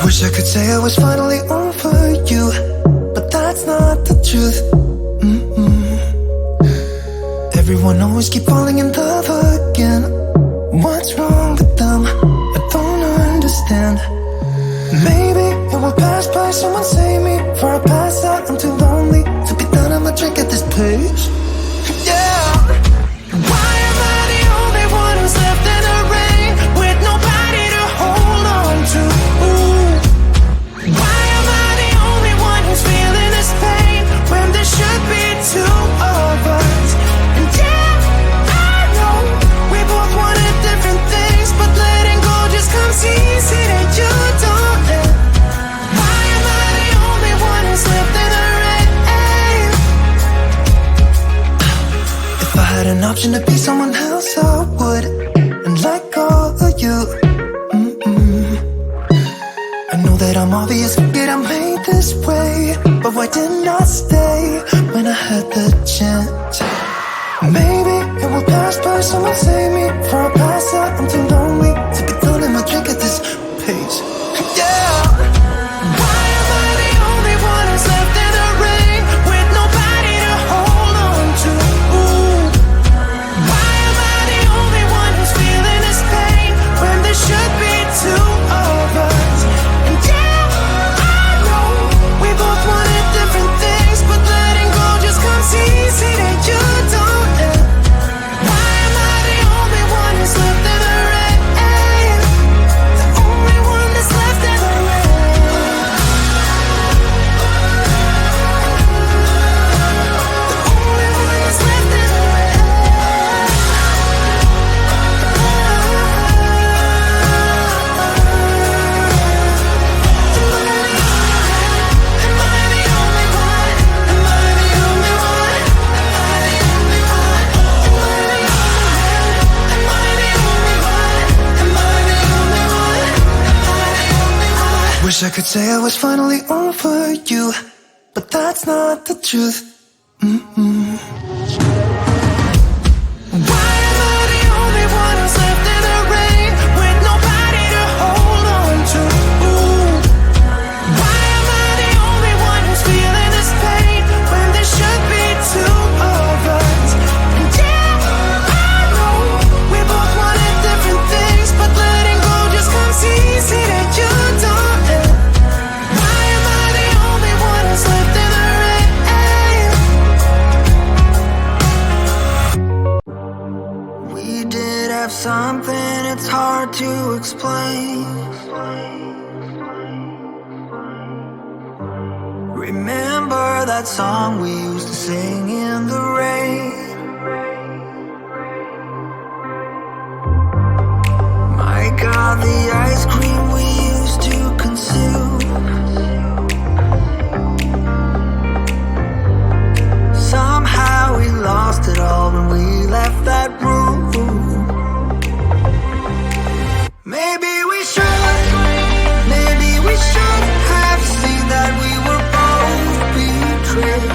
Wish I could say I was finally over you, but that's not the truth. Everyone always keep falling in love again. What's wrong with them? I don't understand. Maybe it will pass by, someone save me. For I pass out, I'm too lonely to be done, I'ma drink at this pace. Yeah. Why am I the only one who's left in the rain, with nobody to hold on to? Ooh. Why am I the only one who's feeling this pain, when there should be two of us? And yeah, I know we both wanted different things, but letting go just comes easy that you don't. Why am I the only one who's left in the rain? If I had an option to be someone else, I would, and let go of you. I know that I'm obvious, yet I'm made this way. But why didn't I stay when I had the chance? Maybe it will pass by, someone save me. For I pass out, I'm too lonely to be done in my drink at this pace. Yeah. Why am I the only one who's left in the rain, with nobody to hold on to? Ooh. Why am I the only one who's feeling this pain, when there should be two of us? And yeah, I know we both wanted different things, but letting go just comes easy that you don't. Why am I the only one who's left in the rain? The only one that's left in the rain. The only one that's left in the rain. Am I the only one? Am I the only one? Am I the only one? Am I the only one? Am I the only one? Am I the only one? Wish I could say I was finally over you, but that's not the truth. Why am I the only one who's left in the rain, with nobody to hold on to? Ooh. Why am I the only one who's feeling this pain, when there should be two of us? And yeah, I know we both wanted different things, but letting go just comes easy that you don't. Why am I the only one who's left in the rain? We did have something, it's hard to explain. Remember that song we used to sing in the rain? My God, the ice cream we used to consume. Somehow we lost it all when we left that room. Maybe we should have seen that we were both betrayed.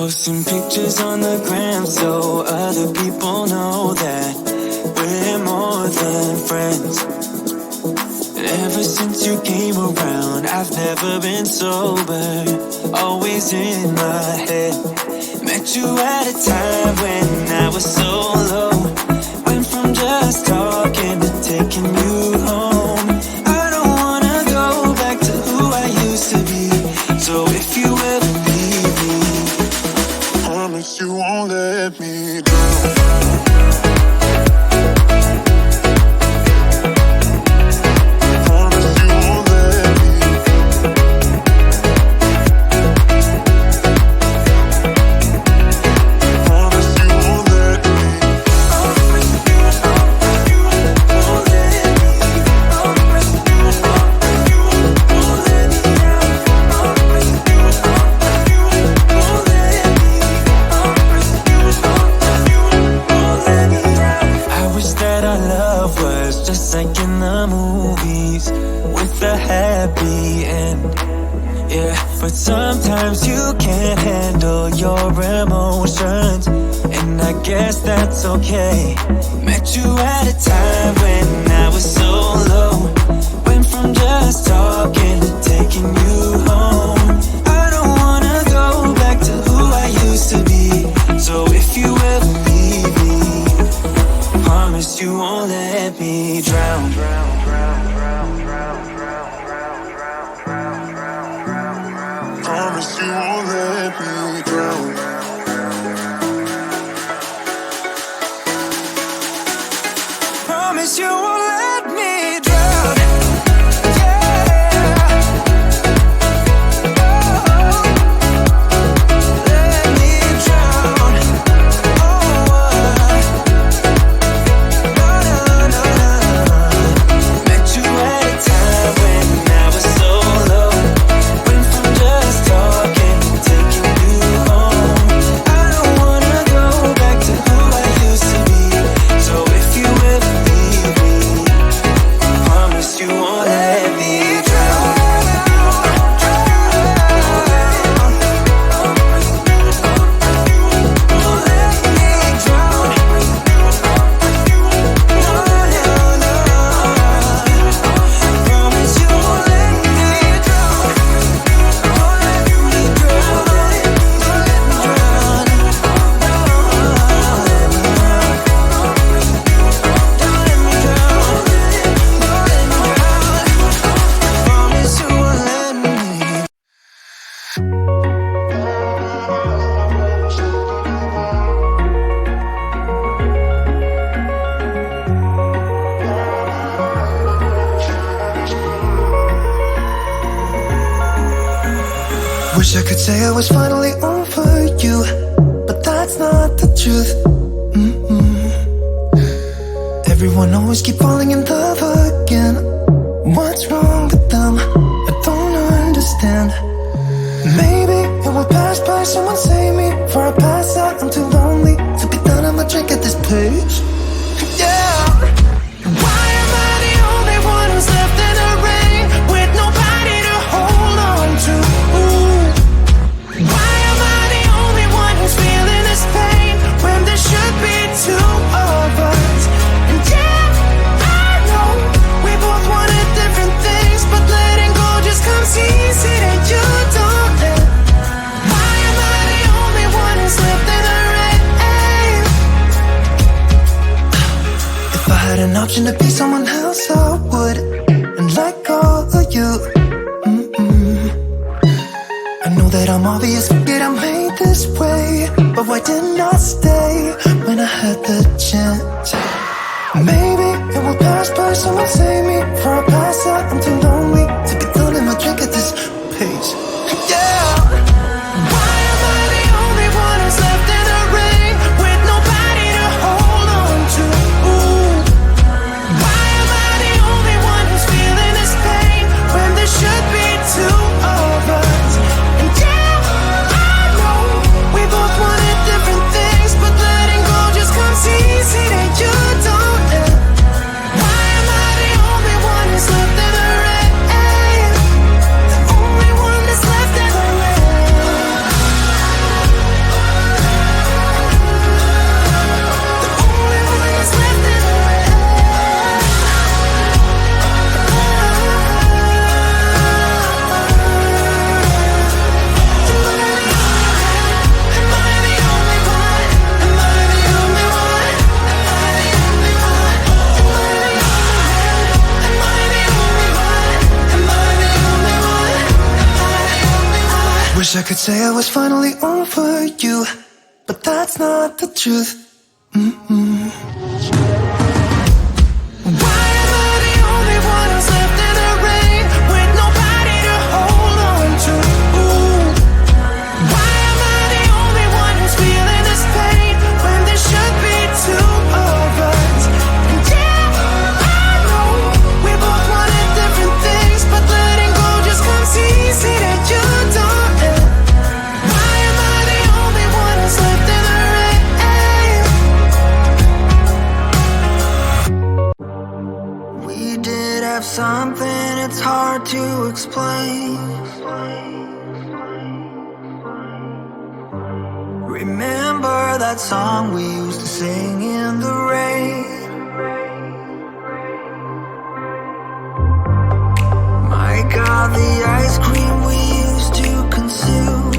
Posting pictures on the gram so other people know that we're more than friends. Ever since you came around, I've never been sober, always in my head. Met you at a time when I was so low. Went from just talking to taking you home. I don't wanna go back to who I used to be. So if you ever leave me, promise you won't let me down. But sometimes you can't handle your emotions, and I guess that's okay. Met you at a time when I was so low. Went from just talking to taking you home. I don't wanna go back to who I used to be. So if you ever leave me, promise you won't let me drown. Promise you won't let me drown. Promise you won't let me drown. Yeah. Oh, let me drown. Oh, no. Met you at a time when I was so low. Went from just talking to taking you home. I don't wanna go back to who I used to be. So if you ever leave me, promise you won't let me drown. Won't let me drown. Promise you won't let me drown. Won't let me drown. Promise you won't let me. Wish I could say I was finally over you, but that's not the truth. Everyone always keep falling in love again. What's wrong with them? I don't understand. Maybe it will pass by, someone save me. Before I pass out, I'm too lonely to be done, I'ma drink at this place. Yeah. Why am I the only one who's left in the rain with nobody to hold on to? Why am I the only one who's feeling this pain when there should be two of us? And yeah, I know we both wanted different things, but letting go just comes easy and you don't. Why am I the only one who's left in the rain? If I had an option to be someone else, I would, and let go of you. I know that I'm obvious, yet I'm made this way. But why didn't I stay when I had the chance? Maybe it will pass by, someone save me. Before I pass out, I'm too lonely to be done in my drink at this pace. Yeah. Why am I the only one who's left in the rain with nobody to hold on to? Why am I the only one who's feeling this pain when there should be two of us? And yeah, I know we both wanted different things, but letting go just comes easy and you don't. Why am I the only one who's left in the rain? wish I could say I was finally over you, but that's not the truth. Mm-mm. Why am I the only one who's left in the rain with nobody to hold on to? Ooh. Why am I the only one who's feeling this pain when there should be two of us? And yeah, I know we both wanted different things, but letting go just comes easy that you don't. Why am I the only one who's left in the rain? We did have something, it's hard to explain. Remember that song we used to sing in the rain? My God, the ice cream we used to consume.